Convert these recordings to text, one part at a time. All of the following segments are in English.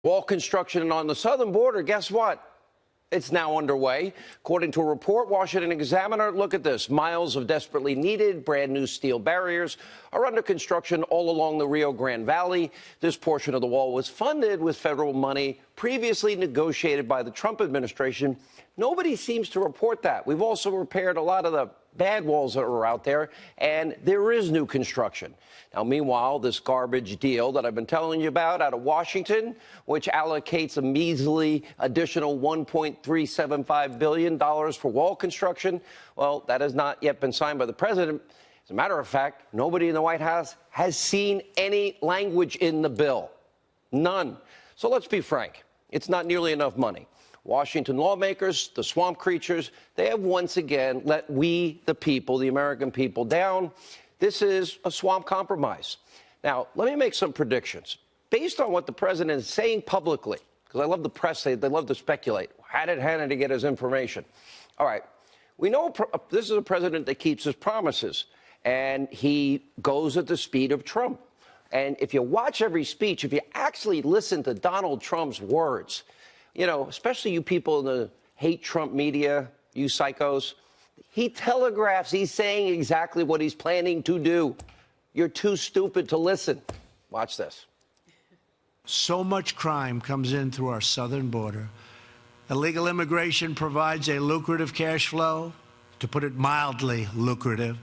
Wall construction on the southern border, guess what? It's now underway. According to a report, Washington Examiner, look at this. Miles of desperately needed brand new steel barriers are under construction all along the Rio Grande Valley. This portion of the wall was funded with federal money previously negotiated by the Trump administration. Nobody seems to report that. We've also repaired a lot of the bad walls that were out there, and there is new construction. Now, meanwhile, this garbage deal that I've been telling you about out of Washington, which allocates a measly additional $1.375 billion for wall construction, well, that has not yet been signed by the president. As a matter of fact, nobody in the White House has seen any language in the bill. None. So let's be frank. It's not nearly enough money. Washington lawmakers, the swamp creatures, they have once again let we, the people, the American people, down. This is a swamp compromise. Now, let me make some predictions. Based on what the president is saying publicly, because I love the press, they love to speculate. How did Hannity get his information? All right, we know this is a president that keeps his promises, and he goes at the speed of Trump. And if you watch every speech, if you actually listen to Donald Trump's words, you know, especially you people in the hate Trump media, you psychos, he telegraphs, he's saying exactly what he's planning to do. You're too stupid to listen. Watch this. So much crime comes in through our southern border. Illegal immigration provides a lucrative cash flow, to put it mildly lucrative,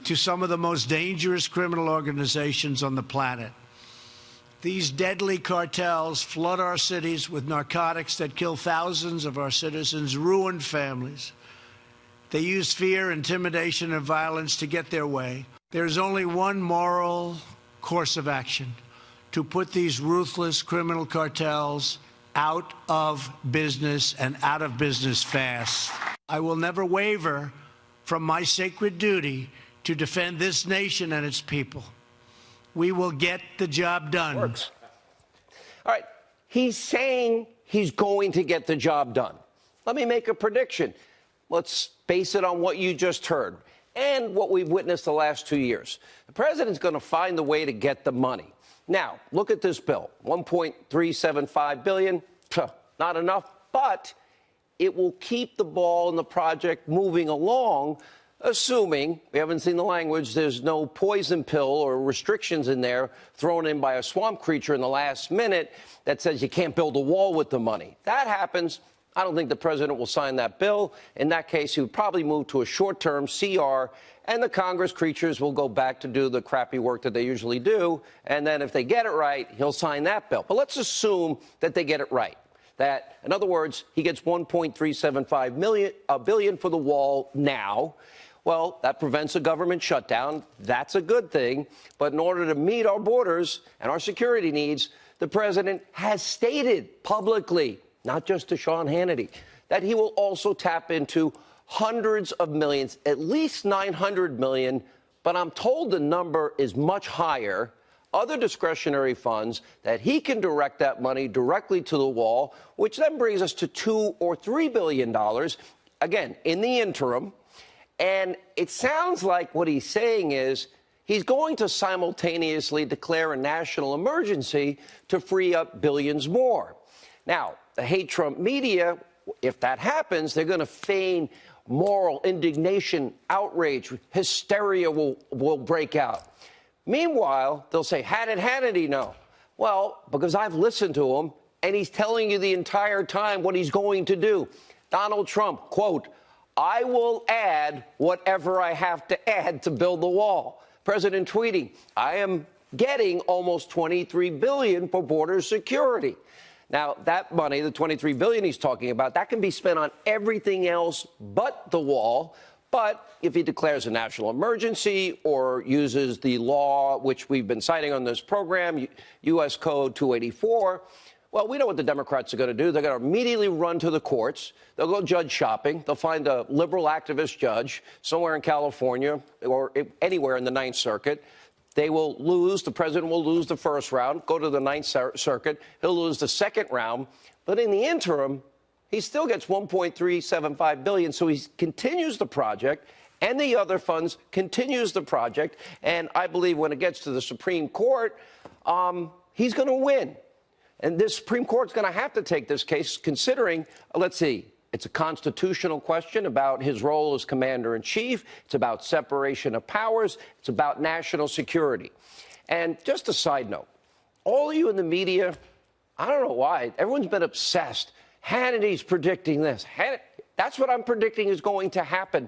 to some of the most dangerous criminal organizations on the planet. These deadly cartels flood our cities with narcotics that kill thousands of our citizens, ruin families. They use fear, intimidation, and violence to get their way. There's only one moral course of action: to put these ruthless criminal cartels out of business, and out of business fast. I will never waver from my sacred duty to defend this nation and its people. We will get the job done. Works. All right. He's saying he's going to get the job done. Let me make a prediction. Let's base it on what you just heard and what we've witnessed the last 2 years. The president's going to find the way to get the money. Now, look at this bill. $1.375 billion. Not enough, but it will keep the ball in the project moving along, assuming, we haven't seen the language, there's no poison pill or restrictions in there thrown in by a swamp creature in the last minute that says you can't build a wall with the money. That happens. I don't think the president will sign that bill. In that case, he would probably move to a short-term CR, and the Congress creatures will go back to do the crappy work that they usually do. And then if they get it right, he'll sign that bill. But let's assume that they get it right. That, in other words, he gets $1.375 billion for the wall now. Well, that prevents a government shutdown. That's a good thing. But in order to meet our borders and our security needs, the president has stated publicly, not just to Sean Hannity, that he will also tap into hundreds of millions, at least $900 million, but I'm told the number is much higher, other discretionary funds that he can direct that money directly to the wall, which then brings us to $2 or $3 billion, again, in the interim. And it sounds like what he's saying is he's going to simultaneously declare a national emergency to free up billions more. Now, the hate Trump media, if that happens, they're going to feign moral indignation, outrage, hysteria will break out. Meanwhile, they'll say, how did Hannity know? Well, because I've listened to him, and he's telling you the entire time what he's going to do. Donald Trump, quote, I will add whatever I have to add to build the wall. President tweeting, I am getting almost $23 billion for border security. Now, that money, the $23 billion he's talking about, that can be spent on everything else but the wall. But if he declares a national emergency or uses the law, which we've been citing on this program, U.S. Code 284, well, we know what the Democrats are going to do. They're going to immediately run to the courts. They'll go judge shopping. They'll find a liberal activist judge somewhere in California or anywhere in the Ninth Circuit. They will lose. The president will lose the first round, go to the Ninth Circuit. He'll lose the second round. But in the interim, he still gets $1.375 billion. So he continues the project, and the other funds continues the project. And I believe when it gets to the Supreme Court, he's going to win. And this Supreme Court's going to have to take this case considering, let's see, it's a constitutional question about his role as commander-in-chief. It's about separation of powers. It's about national security. And just a side note, all of you in the media, I don't know why, everyone's been obsessed. Hannity's predicting this. That's what I'm predicting is going to happen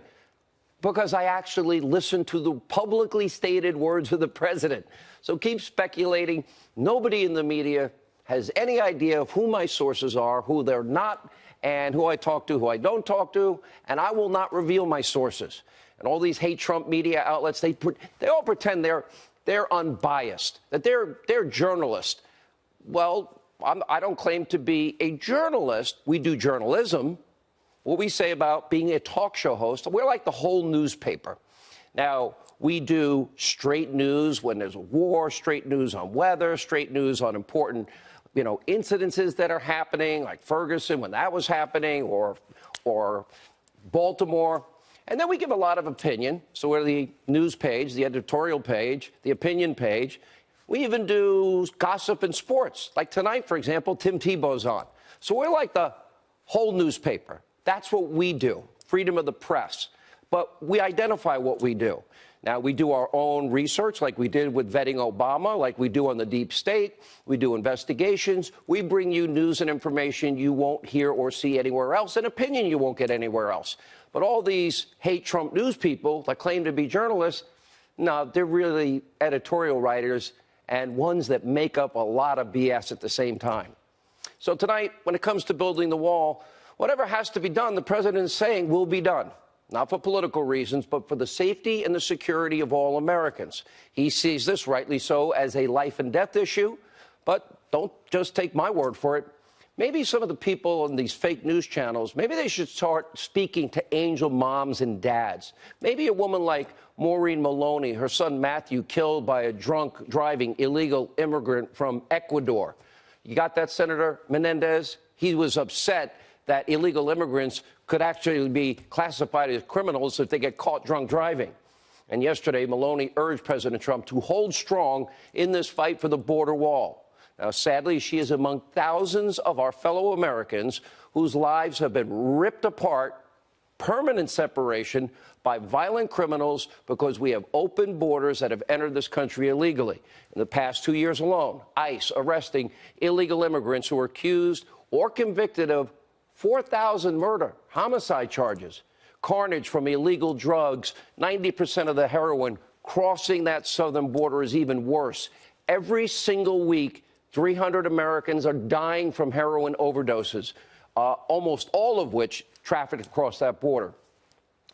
because I actually listen to the publicly stated words of the president. So keep speculating. Nobody in the media has any idea of who my sources are, who they're not, and who I talk to, who I don't talk to, and I will not reveal my sources. And all these hate Trump media outlets, they all pretend they're unbiased, that they're journalists. Well, I don't claim to be a journalist. We do journalism. What we say about being a talk show host, we're like the whole newspaper. Now, we do straight news when there's a war, straight news on weather, straight news on important incidences that are happening, like Ferguson when that was happening, or Baltimore. And then we give a lot of opinion. So we're the news page, the editorial page, the opinion page. We even do gossip and sports. Like tonight, for example, Tim Tebow's on. So we're like the whole newspaper. That's what we do, freedom of the press. But we identify what we do. Now, we do our own research like we did with vetting Obama, like we do on the deep state. We do investigations. We bring you news and information you won't hear or see anywhere else, and opinion you won't get anywhere else. But all these hate Trump news people that claim to be journalists, no, they're really editorial writers and ones that make up a lot of BS at the same time. So tonight, when it comes to building the wall, whatever has to be done, the president is saying will be done. Not for political reasons, but for the safety and the security of all Americans. He sees this, rightly so, as a life and death issue. But don't just take my word for it. Maybe some of the people on these fake news channels, maybe they should start speaking to angel moms and dads. Maybe a woman like Maureen Maloney, her son Matthew, killed by a drunk driving illegal immigrant from Ecuador. You got that, Senator Menendez? He was upset that illegal immigrants could actually be classified as criminals if they get caught drunk driving. And yesterday, Maloney urged President Trump to hold strong in this fight for the border wall. Now, sadly, she is among thousands of our fellow Americans whose lives have been ripped apart, permanent separation by violent criminals because we have open borders that have entered this country illegally. In the past 2 years alone, ICE arresting illegal immigrants who are accused or convicted of 4,000 murder, homicide charges, carnage from illegal drugs. 90% of the heroin crossing that southern border is even worse. Every single week, 300 Americans are dying from heroin overdoses, almost all of which trafficked across that border.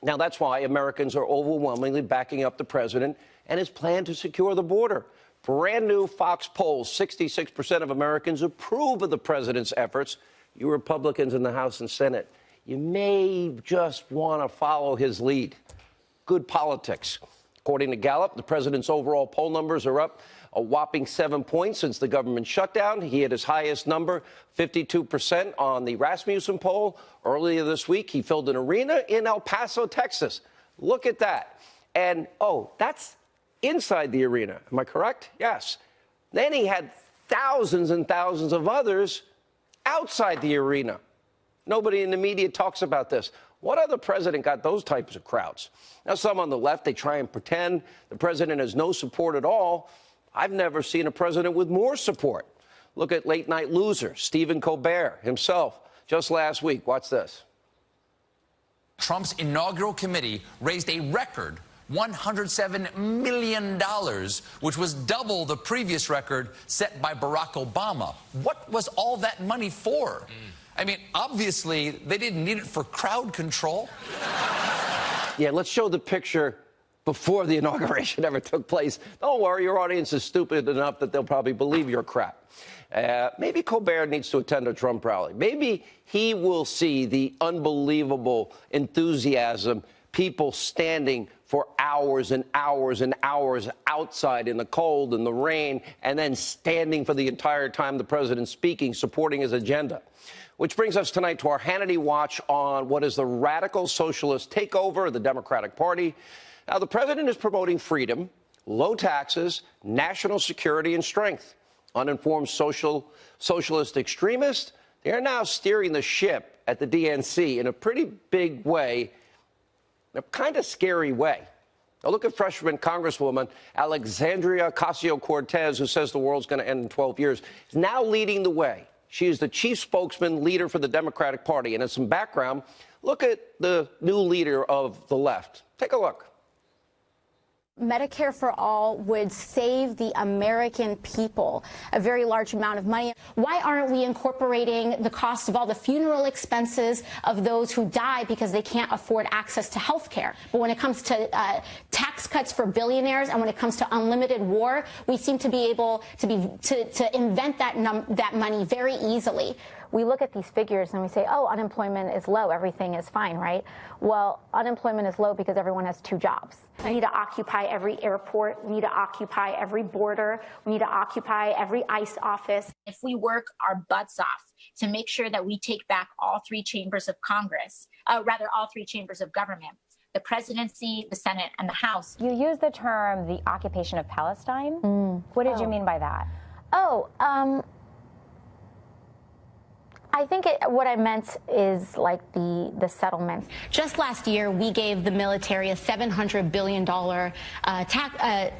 Now, that's why Americans are overwhelmingly backing up the president and his plan to secure the border. Brand new Fox polls, 66% of Americans approve of the president's efforts. You Republicans in the House and Senate, you may just want to follow his lead. Good politics. According to Gallup, the president's overall poll numbers are up a whopping 7 points since the government shutdown. He had his highest number, 52%, on the Rasmussen poll. Earlier this week, he filled an arena in El Paso, Texas. Look at that. And, oh, that's inside the arena. Am I correct? Yes. Then he had thousands and thousands of others outside the arena. Nobody in the media talks about this. What other president got those types of crowds? Now, some on the left, they try and pretend the president has no support at all. I've never seen a president with more support. Look at late-night loser Stephen Colbert himself just last week. Watch this. Trump's inaugural committee raised a record $107 million, which was double the previous record set by Barack Obama. What was all that money for? I mean, obviously, they didn't need it for crowd control. Yeah, let's show the picture before the inauguration ever took place. Don't worry, your audience is stupid enough that they'll probably believe your crap. Maybe Colbert needs to attend a Trump rally. Maybe he will see the unbelievable enthusiasm, people standing for hours and hours and hours outside in the cold and the rain, and then standing for the entire time the president's speaking, supporting his agenda. Which brings us tonight to our Hannity Watch on what is the radical socialist takeover of the Democratic Party. Now, the president is promoting freedom, low taxes, national security, and strength. Uninformed socialist extremists, they are now steering the ship at the DNC in a pretty big way, in a kind of scary way. Now look at freshman Congresswoman Alexandria Ocasio-Cortez, who says the world's going to end in 12 years, is now leading the way. She is the chief spokesman leader for the Democratic Party. And as some background, look at the new leader of the left. Take a look. Medicare for all would save the American people a very large amount of money. Why aren't we incorporating the cost of all the funeral expenses of those who die because they can't afford access to health care? But when it comes to tax cuts for billionaires and when it comes to unlimited war, we seem to be able to invent that money very easily. We look at these figures and we say, oh, unemployment is low, everything is fine, right? Well, unemployment is low because everyone has 2 jobs. We need to occupy every airport. We need to occupy every border. We need to occupy every ICE office. If we work our butts off to make sure that we take back all 3 chambers of Congress, all 3 chambers of government, the presidency, the Senate, and the House. You use the term the occupation of Palestine. What did you mean by that? I think what I meant is like the settlements. Just last year, we gave the military a $700 billion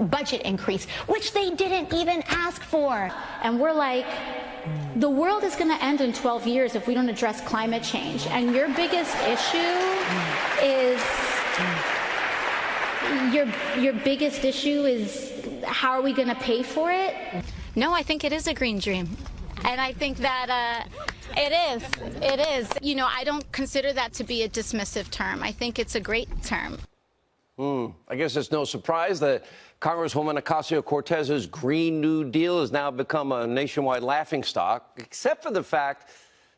budget increase, which they didn't even ask for. And we're like, the world is going to end in 12 years if we don't address climate change. And your biggest issue is your biggest issue is how are we going to pay for it? No, I think it is a green dream. And I think that it is. You know, I don't consider that to be a dismissive term. I think it's a great term. I guess it's no surprise that Congresswoman Ocasio-Cortez's Green New Deal has now become a nationwide laughingstock, except for the fact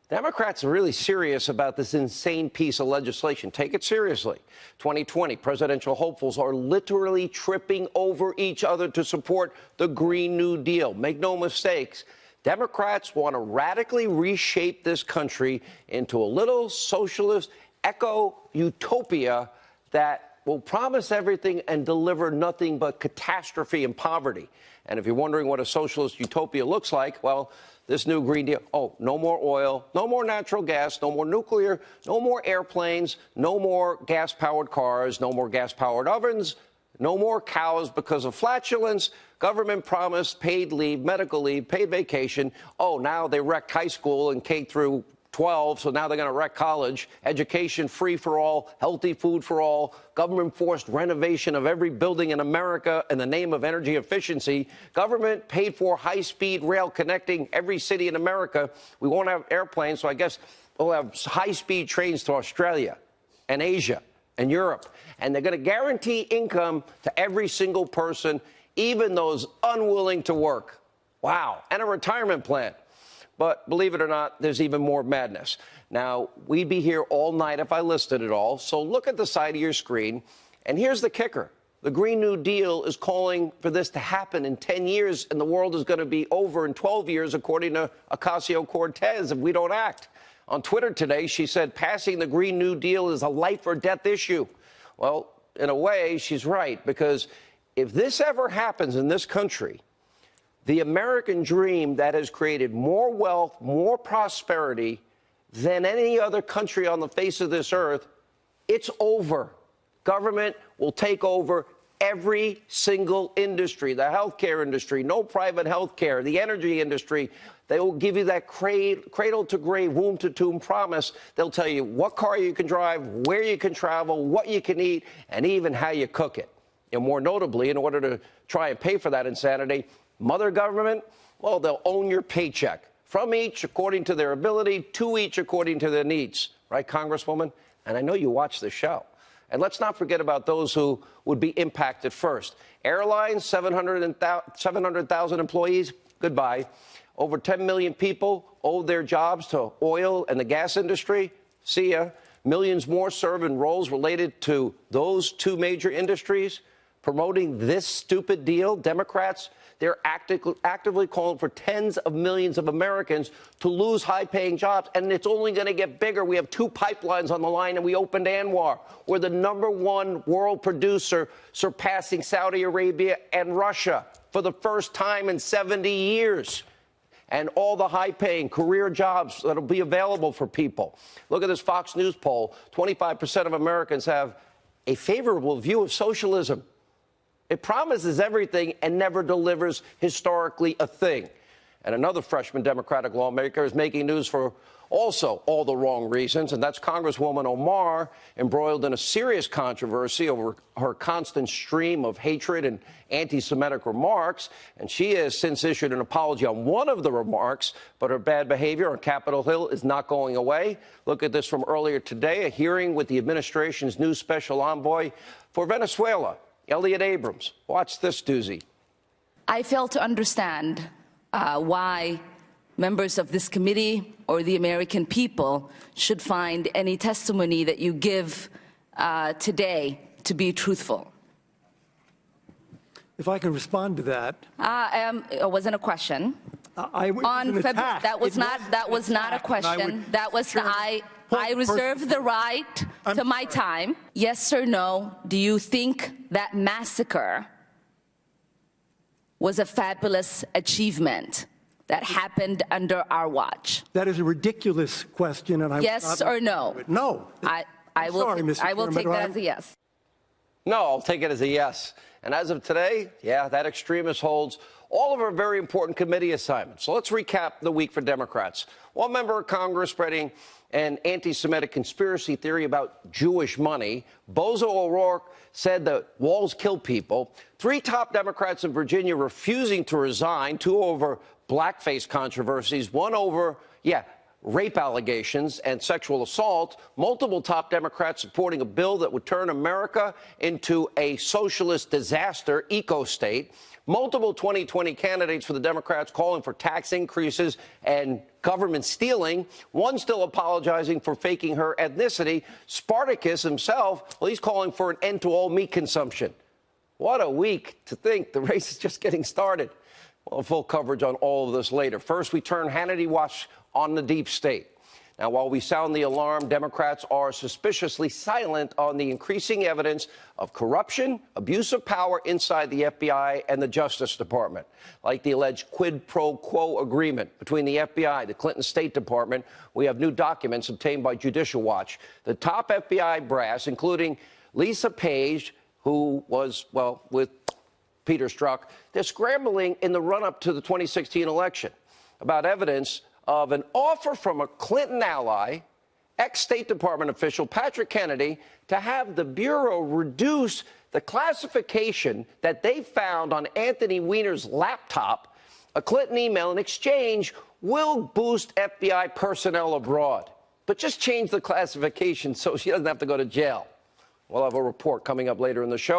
Democrats are really serious about this insane piece of legislation. Take it seriously. 2020 presidential hopefuls are literally tripping over each other to support the Green New Deal. Make no mistakes. Democrats want to radically reshape this country into a little socialist eco-utopia that will promise everything and deliver nothing but catastrophe and poverty. And if you're wondering what a socialist utopia looks like, well, this new Green Deal, no more oil, no more natural gas, no more nuclear, no more airplanes, no more gas-powered cars, no more gas-powered ovens, no more cows because of flatulence. Government promised paid leave, medical leave, paid vacation. Oh, now they wrecked high school and K through 12, so now they're going to wreck college. Education free for all, healthy food for all, government-forced renovation of every building in America in the name of energy efficiency. Government paid for high-speed rail connecting every city in America. We won't have airplanes, so I guess we'll have high-speed trains to Australia and Asia and Europe. And they're going to guarantee income to every single person, even those unwilling to work. Wow. And a retirement plan. But believe it or not, there's even more madness. Now, we'd be here all night if I listed it all. So look at the side of your screen. And here's the kicker. The Green New Deal is calling for this to happen in 10 years, and the world is going to be over in 12 years, according to Ocasio-Cortez, if we don't act. On Twitter today, she said passing the Green New Deal is a life or death issue. Well, in a way, she's right, because if this ever happens in this country, the American dream that has created more wealth, more prosperity than any other country on the face of this earth, it's over. Government will take over every single industry, the healthcare industry, no private healthcare, the energy industry. They will give you that cradle to grave, womb to tomb promise. They'll tell you what car you can drive, where you can travel, what you can eat, and even how you cook it. And more notably, in order to try and pay for that insanity, mother government, well, they'll own your paycheck. From each according to their ability, to each according to their needs. Right, Congresswoman? And I know you watch the show. And let's not forget about those who would be impacted first. Airlines, 700,000 employees, goodbye. Over 10 million people owe their jobs to oil and the gas industry. See ya. Millions more serve in roles related to those 2 major industries. Promoting this stupid deal, Democrats, they're actively calling for tens of millions of Americans to lose high-paying jobs, and it's only going to get bigger. We have 2 pipelines on the line, and we opened Anwar. We're the #1 world producer, surpassing Saudi Arabia and Russia. for the first time in 70 years. And all the high-paying career jobs that will be available for people. Look at this Fox News poll. 25% of Americans have a favorable view of socialism. It promises everything and never delivers historically a thing. And another freshman Democratic lawmaker is making news for also all the wrong reasons, and that's Congresswoman Omar, embroiled in a serious controversy over her constant stream of hatred and anti-Semitic remarks. And she has since issued an apology on one of the remarks, but her bad behavior on Capitol Hill is not going away. Look at this from earlier today, a hearing with the administration's new special envoy for Venezuela, Elliot Abrams. Watch this doozy. I fail to understand why members of this committee or the American people should find any testimony that you give today to be truthful. If I can respond to that. It wasn't a question. That was not a question. I reserve the right to my time. Yes or no, do you think that massacre was a fabulous achievement that happened under our watch? That is a ridiculous question, and I yes or no? No. I will take that as a yes. No, I'll take it as a yes. And as of today, yeah, that extremist holds all of our very important committee assignments. So let's recap the week for Democrats. One member of Congress spreading an anti-Semitic conspiracy theory about Jewish money. Bozo O'Rourke said that walls kill people. 3 top Democrats in Virginia refusing to resign, 2 over blackface controversies, 1 over, rape allegations and sexual assault. Multiple top Democrats supporting a bill that would turn America into a socialist disaster eco-state. Multiple 2020 candidates for the Democrats calling for tax increases and government stealing. One still apologizing for faking her ethnicity. Spartacus himself, well, he's calling for an end to all meat consumption. What a week to think the race is just getting started. Well, full coverage on all of this later. First, we turn Hannity watch on the deep state. Now, while we sound the alarm, Democrats are suspiciously silent on the increasing evidence of corruption, abuse of power inside the FBI and the Justice Department, like the alleged quid pro quo agreement between the FBI, the Clinton State Department. We have new documents obtained by Judicial Watch. The top FBI brass, including Lisa Page, who was, well, with Peter Strzok, they're scrambling in the run-up to the 2016 election about evidence of an offer from a Clinton ally, ex-State Department official Patrick Hannity, to have the Bureau reduce the classification that they found on Anthony Weiner's laptop. A Clinton email in exchange will boost FBI personnel abroad, but just change the classification so she doesn't have to go to jail. We'll have a report coming up later in the show.